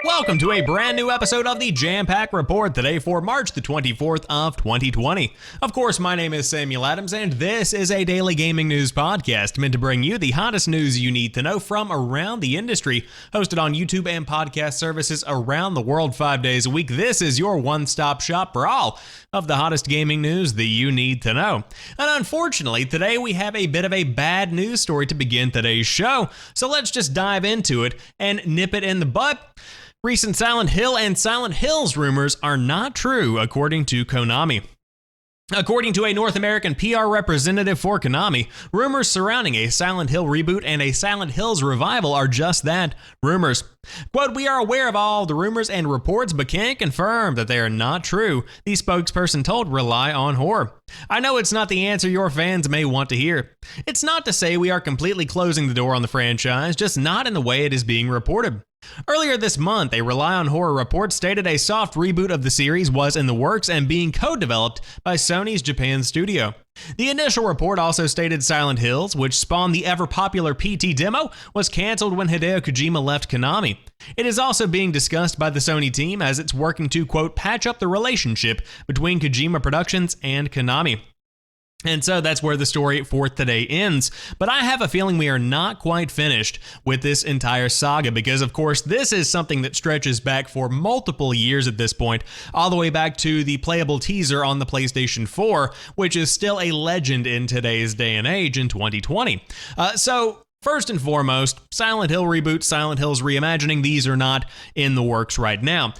Welcome to a brand new episode of the Jampack Report today for March the 24th of 2020. Of course, my name is Samuel Adams, and this is a daily gaming news podcast meant to bring you the hottest news you need to know from around the industry, hosted on YouTube and podcast services around the world 5 days a week. This is your one-stop shop for all of the hottest gaming news that you need to know. And unfortunately, today we have a bit of a bad news story to begin today's show, so let's just dive into it and nip it in the bud. Recent Silent Hill and Silent Hills rumors are not true, according to Konami. According to a North American PR representative for Konami, rumors surrounding a Silent Hill reboot and a Silent Hills revival are just that, rumors. Quote, "We are aware of all the rumors and reports, but can't confirm that they are not true," the spokesperson told Rely on Horror. "I know it's not the answer your fans may want to hear. It's not to say we are completely closing the door on the franchise, just not in the way it is being reported." Earlier this month, a Rely on Horror report stated a soft reboot of the series was in the works and being co-developed by Sony's Japan studio. The initial report also stated Silent Hills, which spawned the ever-popular PT demo, was cancelled when Hideo Kojima left Konami. It is also being discussed by the Sony team as it's working to, quote, patch up the relationship between Kojima Productions and Konami. And so that's where the story for today ends. But I have a feeling we are not quite finished with this entire saga because, of course, this is something that stretches back for multiple years at this point, all the way back to the playable teaser on the PlayStation 4, which is still a legend in today's day and age in 2020. So first and foremost, Silent Hill reboot, Silent Hills reimagining, these are not in the works right now.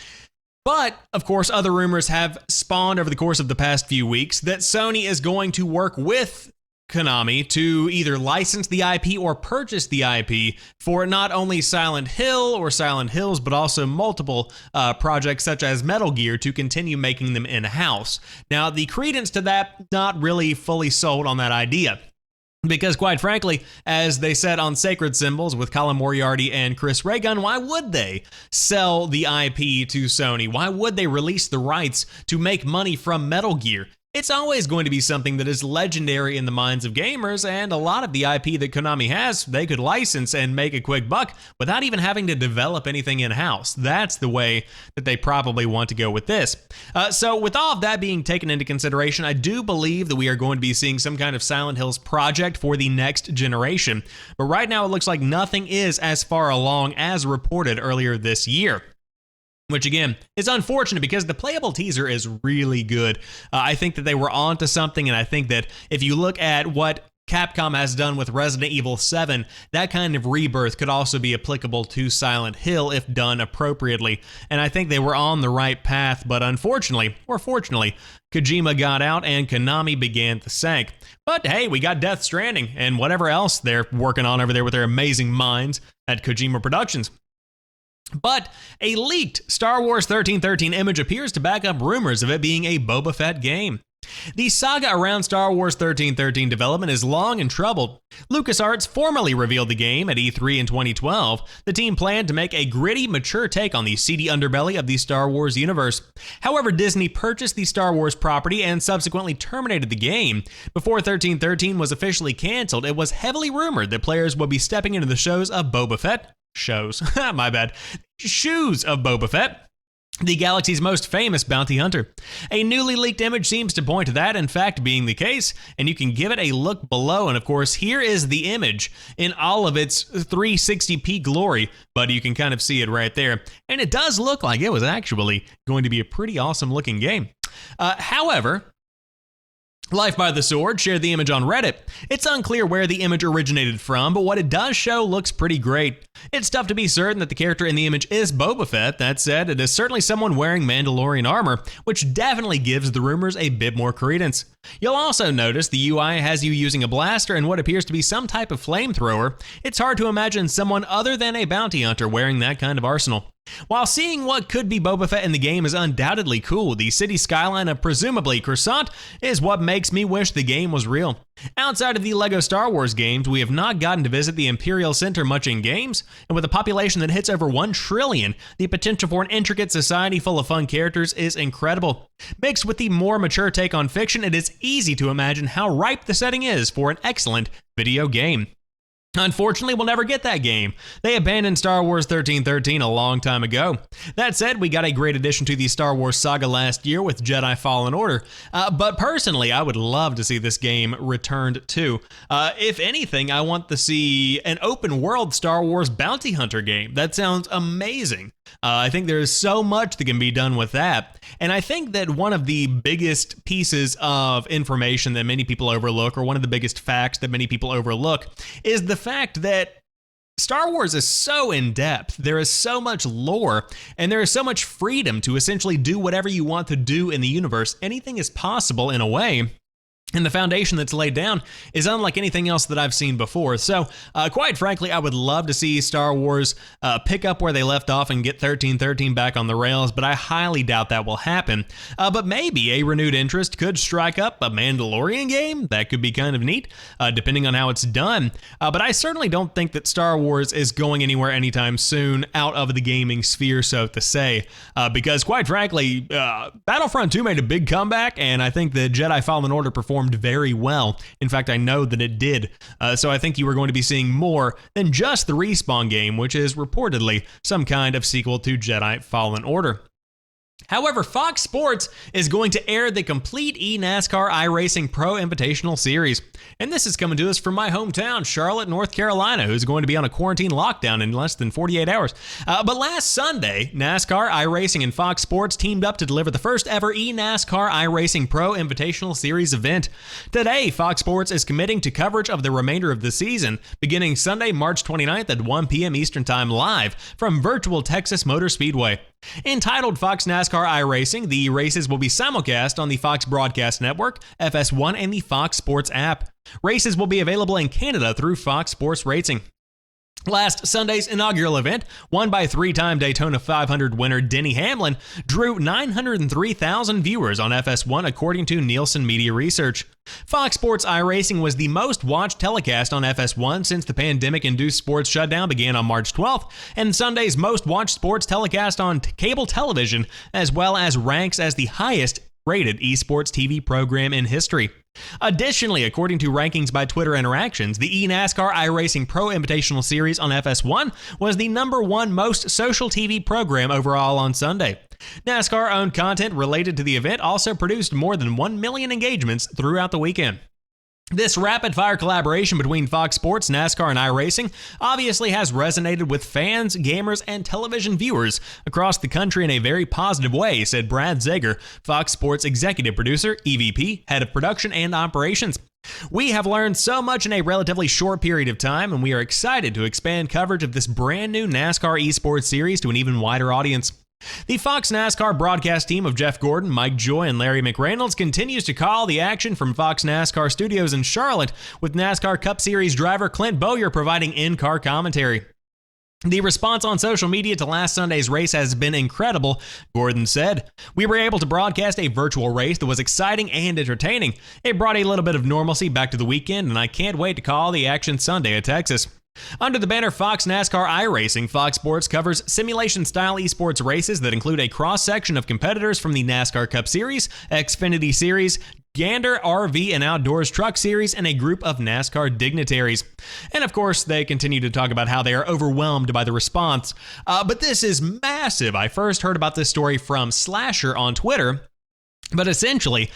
But, of course, other rumors have spawned over the course of the past few weeks that Sony is going to work with Konami to either license the IP or purchase the IP for not only Silent Hill or Silent Hills, but also multiple projects such as Metal Gear to continue making them in-house. Now, the credence to that, not really fully sold on that idea. Because quite frankly, as they said on Sacred Symbols with Colin Moriarty and Chris Ray-Gun, why would they sell the IP to Sony? Why would they release the rights to make money from Metal Gear? It's always going to be something that is legendary in the minds of gamers, and a lot of the IP that Konami has, they could license and make a quick buck without even having to develop anything in-house. That's the way that they probably want to go with this. So with all of that being taken into consideration, I do believe that we are going to be seeing some kind of Silent Hills project for the next generation. But right now it looks like nothing is as far along as reported earlier this year. Which again is unfortunate because the playable teaser is really good. I think that they were onto something, and I think that if you look at what Capcom has done with Resident Evil 7, that kind of rebirth could also be applicable to Silent Hill if done appropriately. And I think they were on the right path, but unfortunately, or fortunately, Kojima got out and Konami began to sink. But hey, we got Death Stranding and whatever else they're working on over there with their amazing minds at Kojima Productions. But a leaked Star Wars 1313 image appears to back up rumors of it being a Boba Fett game. The saga around Star Wars 1313 development is long and troubled. LucasArts formally revealed the game at E3 in 2012. The team planned to make a gritty, mature take on the seedy underbelly of the Star Wars universe. However, Disney purchased the Star Wars property and subsequently terminated the game. Before 1313 was officially canceled, it was heavily rumored that players would be stepping into the shoes of Boba Fett, the galaxy's most famous bounty hunter. A newly leaked image seems to point to that, in fact, being the case, and you can give it a look below. And of course, here is the image in all of its 360p glory, but you can kind of see it right there. And it does look like it was actually going to be a pretty awesome looking game. However, Life by the Sword shared the image on Reddit. It's unclear where the image originated from, but what it does show looks pretty great. It's tough to be certain that the character in the image is Boba Fett. That said, it is certainly someone wearing Mandalorian armor, which definitely gives the rumors a bit more credence. You'll also notice the UI has you using a blaster and what appears to be some type of flamethrower. It's hard to imagine someone other than a bounty hunter wearing that kind of arsenal. While seeing what could be Boba Fett in the game is undoubtedly cool, the city skyline of presumably Coruscant is what makes me wish the game was real. Outside of the LEGO Star Wars games, we have not gotten to visit the Imperial Center much in games, and with a population that hits over 1 trillion, the potential for an intricate society full of fun characters is incredible. Mixed with the more mature take on fiction, it is easy to imagine how ripe the setting is for an excellent video game. Unfortunately, we'll never get that game. They abandoned Star Wars 1313 a long time ago. That said, we got a great addition to the Star Wars saga last year with Jedi Fallen Order, but personally, I would love to see this game returned too. If anything, I want to see an open world Star Wars bounty hunter game. That sounds amazing. I think there's so much that can be done with that. And I think that one of the biggest pieces of information that many people overlook, or one of the biggest facts that many people overlook, is the fact that Star Wars is so in-depth, there is so much lore, and there is so much freedom to essentially do whatever you want to do in the universe. Anything is possible in a way. And the foundation that's laid down is unlike anything else that I've seen before. So, quite frankly, I would love to see Star Wars pick up where they left off and get 1313 back on the rails, but I highly doubt that will happen. But maybe a renewed interest could strike up a Mandalorian game. That could be kind of neat, depending on how it's done. But I certainly don't think that Star Wars is going anywhere anytime soon out of the gaming sphere, so to say. Because, quite frankly, Battlefront 2 made a big comeback, and I think that Jedi Fallen Order performed very well. In fact, I know that it did. So I think you are going to be seeing more than just the Respawn game, which is reportedly some kind of sequel to Jedi Fallen Order. However, Fox Sports is going to air the complete eNASCAR iRacing Pro Invitational Series. And this is coming to us from my hometown, Charlotte, North Carolina, who's going to be on a quarantine lockdown in less than 48 hours. But last Sunday, NASCAR, iRacing, and Fox Sports teamed up to deliver the first ever eNASCAR iRacing Pro Invitational Series event. Today, Fox Sports is committing to coverage of the remainder of the season, beginning Sunday, March 29th at 1 p.m. Eastern Time live from virtual Texas Motor Speedway. Entitled Fox NASCAR iRacing, the races will be simulcast on the Fox Broadcast Network, FS1, and the Fox Sports app. Races will be available in Canada through Fox Sports Racing. Last Sunday's inaugural event, won by three-time Daytona 500 winner Denny Hamlin, drew 903,000 viewers on FS1 according to Nielsen Media Research. Fox Sports iRacing was the most watched telecast on FS1 since the pandemic-induced sports shutdown began on March 12th, and Sunday's most watched sports telecast on cable television, as well as ranks as the highest-rated eSports TV program in history. Additionally, according to rankings by Twitter Interactions, the eNASCAR iRacing Pro Invitational Series on FS1 was the #1 most social TV program overall on Sunday. NASCAR-owned content related to the event also produced more than 1 million engagements throughout the weekend. This rapid-fire collaboration between Fox Sports, NASCAR, and iRacing obviously has resonated with fans, gamers, and television viewers across the country in a very positive way, said Brad Zager, Fox Sports executive producer, EVP, head of production and operations. We have learned so much in a relatively short period of time, and we are excited to expand coverage of this brand new NASCAR eSports series to an even wider audience. The Fox NASCAR broadcast team of Jeff Gordon, Mike Joy, and Larry McReynolds continues to call the action from Fox NASCAR studios in Charlotte, with NASCAR Cup Series driver Clint Bowyer providing in-car commentary. The response on social media to last Sunday's race has been incredible, Gordon said. We were able to broadcast a virtual race that was exciting and entertaining. It brought a little bit of normalcy back to the weekend, and I can't wait to call the action Sunday at Texas. Under the banner Fox NASCAR iRacing, Fox Sports covers simulation-style esports races that include a cross-section of competitors from the NASCAR Cup Series, Xfinity Series, Gander RV and Outdoors Truck Series, and a group of NASCAR dignitaries. And of course, they continue to talk about how they are overwhelmed by the response. But this is massive. I first heard about this story from Slasher on Twitter. But essentially,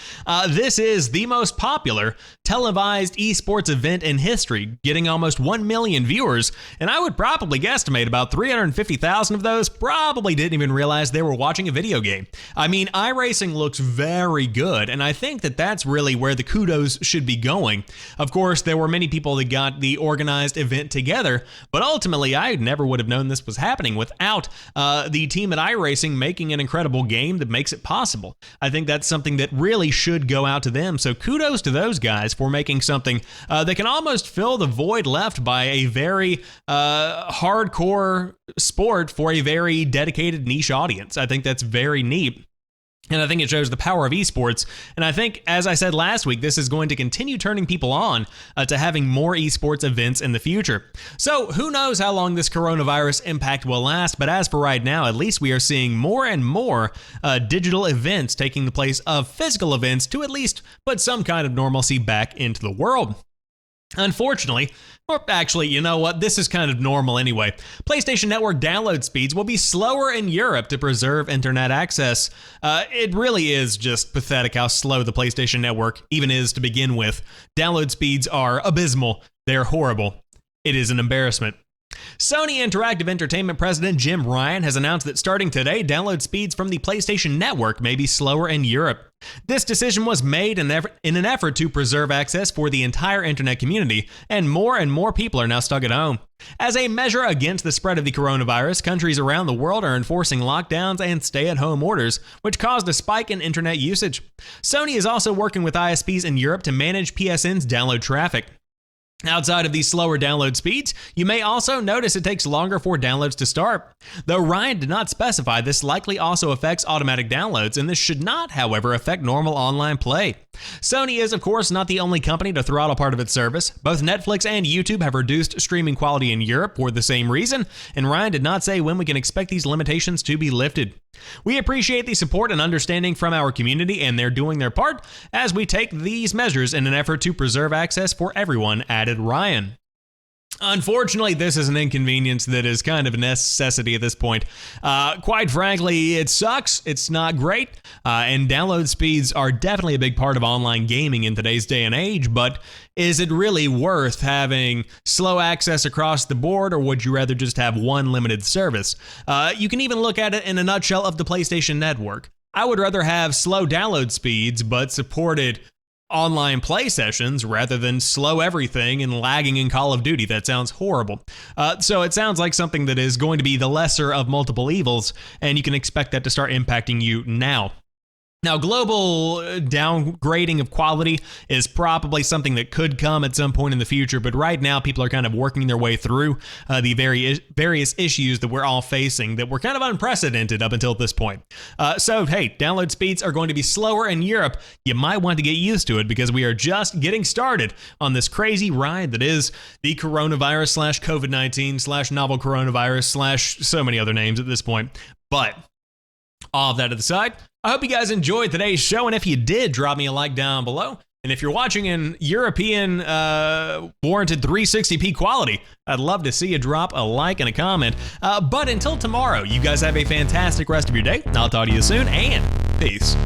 this is the most popular televised esports event in history, getting almost 1 million viewers, and I would probably guesstimate about 350,000 of those probably didn't even realize they were watching a video game. I mean, iRacing looks very good, and I think that that's really where the kudos should be going. Of course, there were many people that got the organized event together, but ultimately, I never would have known this was happening without the team at iRacing making an incredible game that makes it possible. I think that's something that really should go out to them, so kudos to those guys for making something that can almost fill the void left by a very hardcore sport for a very dedicated niche audience. I think that's very neat. And I think it shows the power of esports. And I think, as I said last week, this is going to continue turning people on to having more esports events in the future. So who knows how long this coronavirus impact will last, but as for right now, at least we are seeing more and more digital events taking the place of physical events to at least put some kind of normalcy back into the world. Unfortunately, or actually, you know what, this is kind of normal anyway, PlayStation Network download speeds will be slower in Europe to preserve internet access. It really is just pathetic how slow the PlayStation Network even is to begin with. Download speeds are abysmal. They're horrible. It is an embarrassment. Sony Interactive Entertainment President Jim Ryan has announced that starting today, download speeds from the PlayStation Network may be slower in Europe. This decision was made in an effort to preserve access for the entire internet community, and more people are now stuck at home. As a measure against the spread of the coronavirus, countries around the world are enforcing lockdowns and stay-at-home orders, which caused a spike in internet usage. Sony is also working with ISPs in Europe to manage PSN's download traffic. Outside of these slower download speeds, you may also notice it takes longer for downloads to start. Though Ryan did not specify, this likely also affects automatic downloads, and this should not, however, affect normal online play. Sony is, of course, not the only company to throttle part of its service. Both Netflix and YouTube have reduced streaming quality in Europe for the same reason, and Ryan did not say when we can expect these limitations to be lifted. We appreciate the support and understanding from our community, and they're doing their part as we take these measures in an effort to preserve access for everyone, added Ryan. Unfortunately, this is an inconvenience that is kind of a necessity at this point. Quite frankly, it sucks. It's not great. And download speeds are definitely a big part of online gaming in today's day and age, but is it really worth having slow access across the board, or would you rather just have one limited service? You can even look at it in a nutshell of the PlayStation Network. I would rather have slow download speeds, but supported online play sessions rather than slow everything and lagging in Call of Duty. That sounds horrible. So it sounds like something that is going to be the lesser of multiple evils, and you can expect that to start impacting you now. Now, global downgrading of quality is probably something that could come at some point in the future, but right now people are kind of working their way through the various issues that we're all facing that were kind of unprecedented up until this point. So, hey, download speeds are going to be slower in Europe. You might want to get used to it because we are just getting started on this crazy ride that is the coronavirus / COVID-19 / novel coronavirus / so many other names at this point. But all of that to the side, I hope you guys enjoyed today's show, and if you did, drop me a like down below. And if you're watching in European warranted 360p quality, I'd love to see you drop a like and a comment. But until tomorrow, you guys have a fantastic rest of your day. I'll talk to you soon, and peace.